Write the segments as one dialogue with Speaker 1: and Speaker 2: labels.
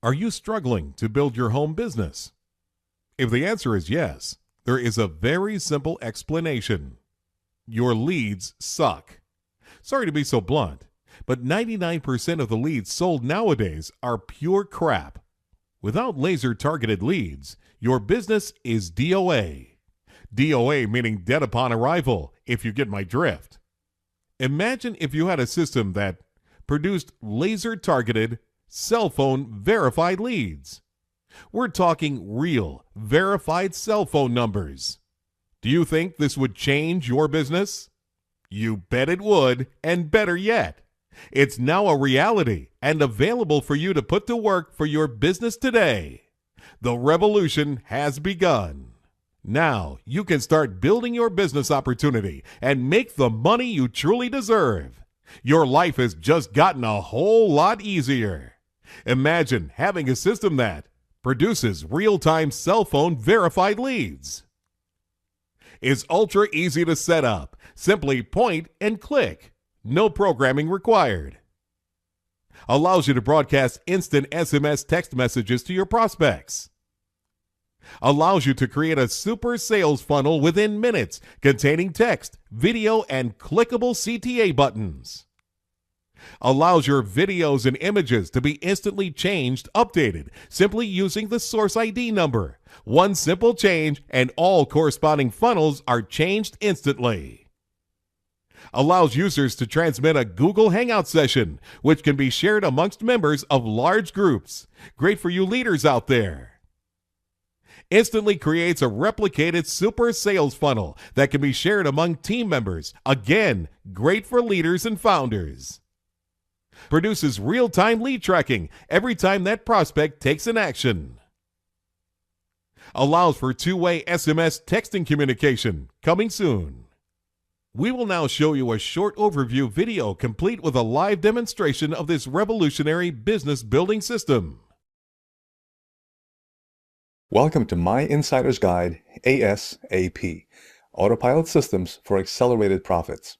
Speaker 1: Are you struggling to build your home business? If the answer is yes, there is a very simple explanation. Your leads suck. Sorry to be so blunt, but 99% of the leads sold nowadays are pure crap. Without laser-targeted leads, your business is DOA. DOA meaning dead upon arrival, if you get my drift. Imagine if you had a system that produced laser-targeted, cell phone verified leads. We're talking real, verified cell phone numbers. Do you think this would change your business? You bet it would, and better yet, it's now a reality and available for you to put to work for your business today. The revolution has begun. Now you can start building your business opportunity and make the money you truly deserve. Your life has just gotten a whole lot easier. Imagine having a system that produces real-time cell phone verified leads. It's ultra easy to set up. Simply point and click. No programming required. Allows you to broadcast instant SMS text messages to your prospects. Allows you to create a super sales funnel within minutes containing text, video, and clickable CTA buttons. Allows your videos and images to be instantly changed, updated, simply using the source ID number. One simple change and all corresponding funnels are changed instantly. Allows users to transmit a Google Hangout session, which can be shared amongst members of large groups. Great for you leaders out there. Instantly creates a replicated super sales funnel that can be shared among team members. Again, great for leaders and founders. Produces real-time lead tracking every time that prospect takes an action. Allows for two-way SMS texting communication, coming soon. We will now show you a short overview video complete with a live demonstration of this revolutionary business building system.
Speaker 2: Welcome to My Insider's Guide, ASAP, Autopilot Systems for Accelerated Profits.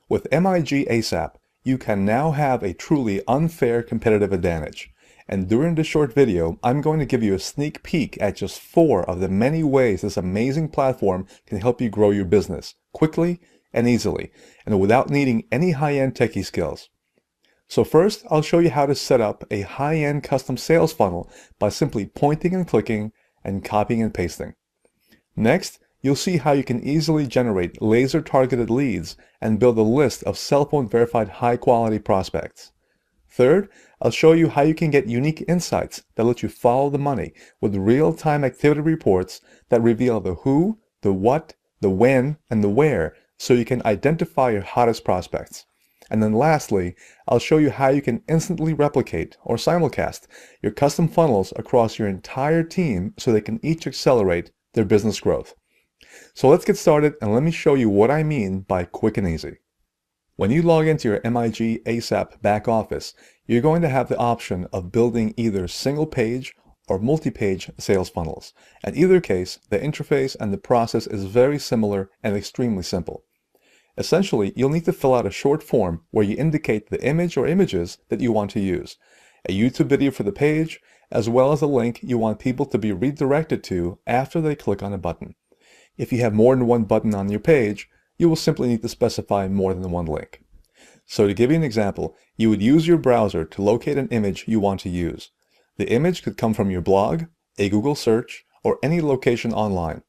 Speaker 2: With MIG ASAP, you can now have a truly unfair competitive advantage. And during this short video, I'm going to give you a sneak peek at just 4 of the many ways this amazing platform can help you grow your business quickly and easily, and without needing any high-end techie skills. So first, I'll show you how to set up a high-end custom sales funnel by simply pointing and clicking and copying and pasting. Next, you'll see how you can easily generate laser-targeted leads and build a list of cell phone verified high-quality prospects. Third, I'll show you how you can get unique insights that let you follow the money with real-time activity reports that reveal the who, the what, the when, and the where, so you can identify your hottest prospects. And then lastly, I'll show you how you can instantly replicate or simulcast your custom funnels across your entire team so they can each accelerate their business growth. So let's get started and let me show you what I mean by quick and easy. When you log into your MIG ASAP back office, you're going to have the option of building either single page or multi-page sales funnels. In either case, the interface and the process is very similar and extremely simple. Essentially, you'll need to fill out a short form where you indicate the image or images that you want to use, a YouTube video for the page, as well as a link you want people to be redirected to after they click on a button. If you have more than one button on your page, you will simply need to specify more than one link. So to give you an example, you would use your browser to locate an image you want to use. The image could come from your blog, a Google search, or any location online.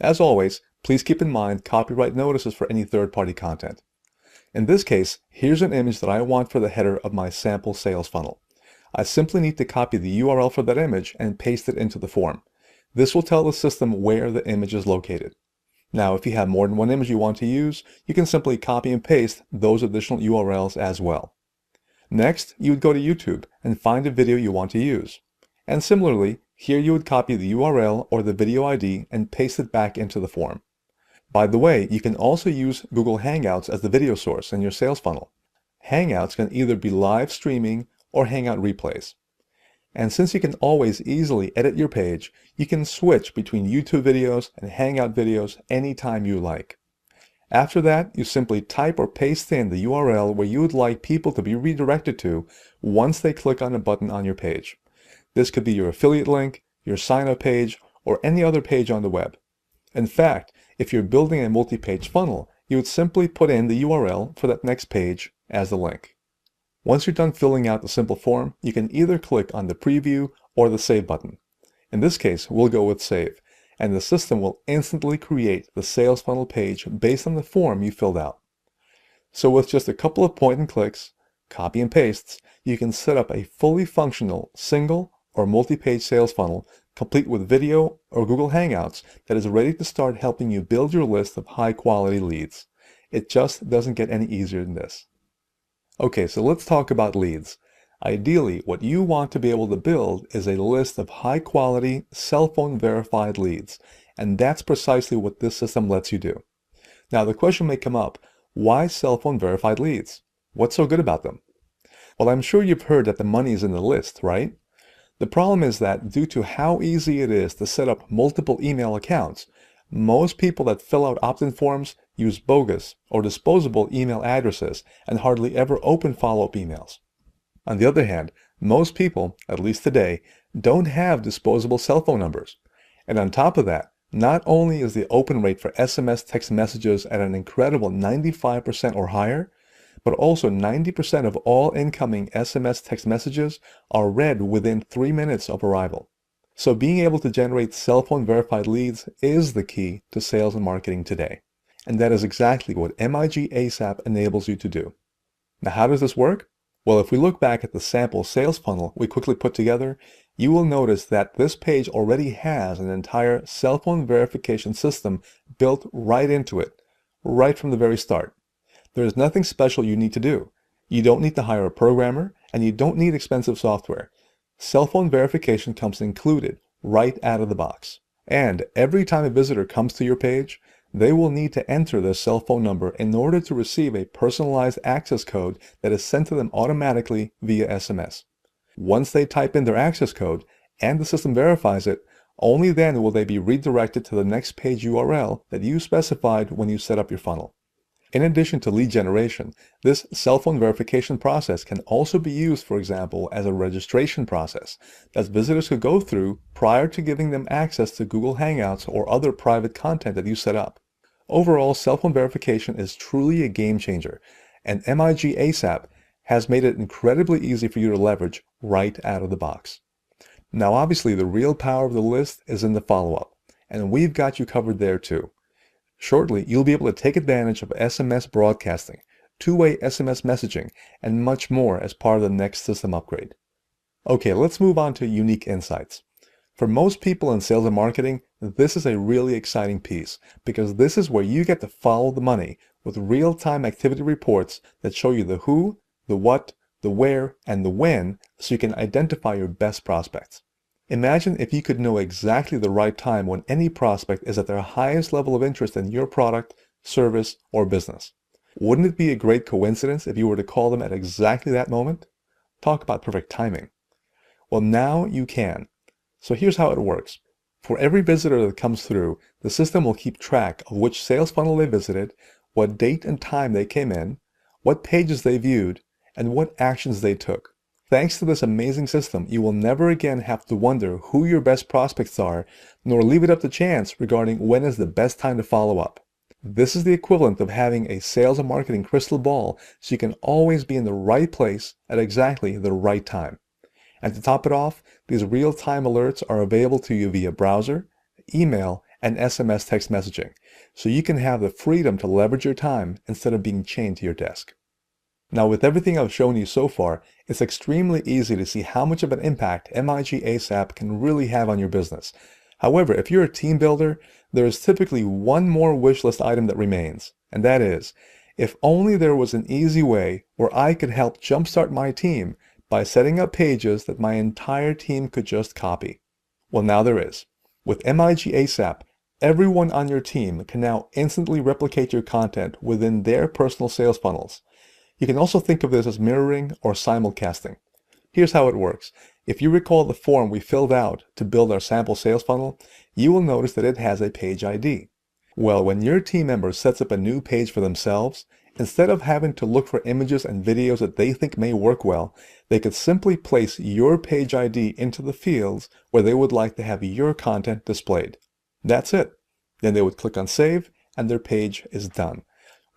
Speaker 2: As always, please keep in mind copyright notices for any third-party content. In this case, here's an image that I want for the header of my sample sales funnel. I simply need to copy the URL for that image and paste it into the form. This will tell the system where the image is located. Now, if you have more than one image you want to use, you can simply copy and paste those additional URLs as well. Next, you would go to YouTube and find a video you want to use. And similarly, here you would copy the URL or the video ID and paste it back into the form. By the way, you can also use Google Hangouts as the video source in your sales funnel. Hangouts can either be live streaming or Hangout replays. And since you can always easily edit your page, you can switch between YouTube videos and Hangout videos anytime you like. After that, you simply type or paste in the URL where you would like people to be redirected to once they click on a button on your page. This could be your affiliate link, your sign-up page, or any other page on the web. In fact, if you're building a multi-page funnel, you would simply put in the URL for that next page as the link. Once you're done filling out the simple form, you can either click on the preview or the save button. In this case, we'll go with save, and the system will instantly create the sales funnel page based on the form you filled out. So with just a couple of point and clicks, copy and pastes, you can set up a fully functional single or multi-page sales funnel complete with video or Google Hangouts that is ready to start helping you build your list of high-quality leads. It just doesn't get any easier than this. Okay, so let's talk about leads. Ideally, what you want to be able to build is a list of high-quality, cell phone verified leads, and that's precisely what this system lets you do. Now, the question may come up, why cell phone verified leads? What's so good about them? Well, I'm sure you've heard that the money is in the list, right? The problem is that due to how easy it is to set up multiple email accounts, most people that fill out opt-in forms use bogus or disposable email addresses and hardly ever open follow-up emails. On the other hand, most people, at least today, don't have disposable cell phone numbers. And on top of that, not only is the open rate for SMS text messages at an incredible 95% or higher, but also 90% of all incoming SMS text messages are read within 3 minutes of arrival. So being able to generate cell phone verified leads is the key to sales and marketing today. And that is exactly what MIG ASAP enables you to do. Now, how does this work? Well, if we look back at the sample sales funnel we quickly put together, you will notice that this page already has an entire cell phone verification system built right into it, right from the very start. There is nothing special you need to do. You don't need to hire a programmer, and you don't need expensive software. Cell phone verification comes included right out of the box. And every time a visitor comes to your page, they will need to enter their cell phone number in order to receive a personalized access code that is sent to them automatically via SMS. Once they type in their access code and the system verifies it, only then will they be redirected to the next page URL that you specified when you set up your funnel. In addition to lead generation, this cell phone verification process can also be used, for example, as a registration process that visitors could go through prior to giving them access to Google Hangouts or other private content that you set up. Overall, cell phone verification is truly a game changer, and MIG ASAP has made it incredibly easy for you to leverage right out of the box. Now, obviously, the real power of the list is in the follow-up, and we've got you covered there too. Shortly, you'll be able to take advantage of SMS broadcasting, two-way SMS messaging, and much more as part of the next system upgrade. Okay, let's move on to unique insights. For most people in sales and marketing, this is a really exciting piece because this is where you get to follow the money with real-time activity reports that show you the who, the what, the where, and the when so you can identify your best prospects. Imagine if you could know exactly the right time when any prospect is at their highest level of interest in your product, service, or business. Wouldn't it be a great coincidence if you were to call them at exactly that moment? Talk about perfect timing. Well, now you can. So here's how it works. For every visitor that comes through, the system will keep track of which sales funnel they visited, what date and time they came in, what pages they viewed, and what actions they took. Thanks to this amazing system, you will never again have to wonder who your best prospects are, nor leave it up to chance regarding when is the best time to follow up. This is the equivalent of having a sales and marketing crystal ball, so you can always be in the right place at exactly the right time. And to top it off, these real-time alerts are available to you via browser, email, and SMS text messaging, so you can have the freedom to leverage your time instead of being chained to your desk. Now, with everything I've shown you so far, it's extremely easy to see how much of an impact MIG ASAP can really have on your business. However, if you're a team builder, there is typically one more wish list item that remains, and that is, if only there was an easy way where I could help jumpstart my team by setting up pages that my entire team could just copy. Well, now there is. With MIG ASAP, everyone on your team can now instantly replicate your content within their personal sales funnels. You can also think of this as mirroring or simulcasting. Here's how it works. If you recall the form we filled out to build our sample sales funnel, you will notice that it has a page ID. Well, when your team member sets up a new page for themselves, Instead of having to look for images and videos that they think may work well, they could simply place your page ID into the fields where they would like to have your content displayed. That's it. Then they would click on Save, and their page is done.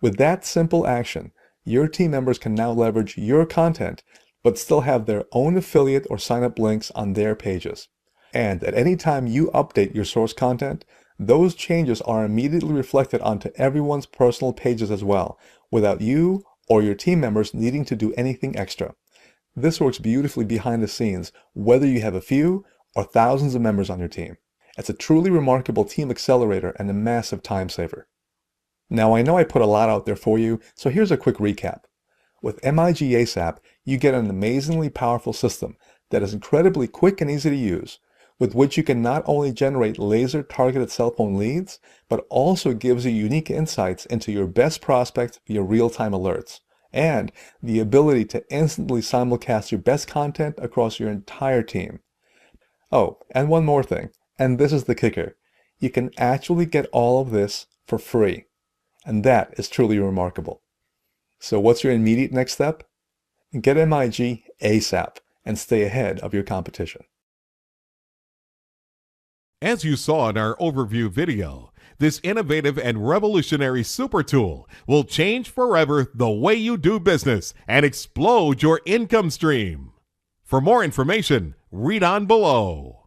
Speaker 2: With that simple action, your team members can now leverage your content, but still have their own affiliate or sign-up links on their pages. And at any time you update your source content, those changes are immediately reflected onto everyone's personal pages as well, without you or your team members needing to do anything extra. This works beautifully behind the scenes, whether you have a few or thousands of members on your team. It's a truly remarkable team accelerator and a massive time saver. Now I know I put a lot out there for you, so here's a quick recap. With MIG ASAP, you get an amazingly powerful system that is incredibly quick and easy to use, with which you can not only generate laser-targeted cell phone leads, but also gives you unique insights into your best prospects via real-time alerts, and the ability to instantly simulcast your best content across your entire team. Oh, and one more thing, and this is the kicker. You can actually get all of this for free, and that is truly remarkable. So what's your immediate next step? Get MIG ASAP and stay ahead of your competition.
Speaker 1: As you saw in our overview video, this innovative and revolutionary super tool will change forever the way you do business and explode your income stream. For more information, read on below.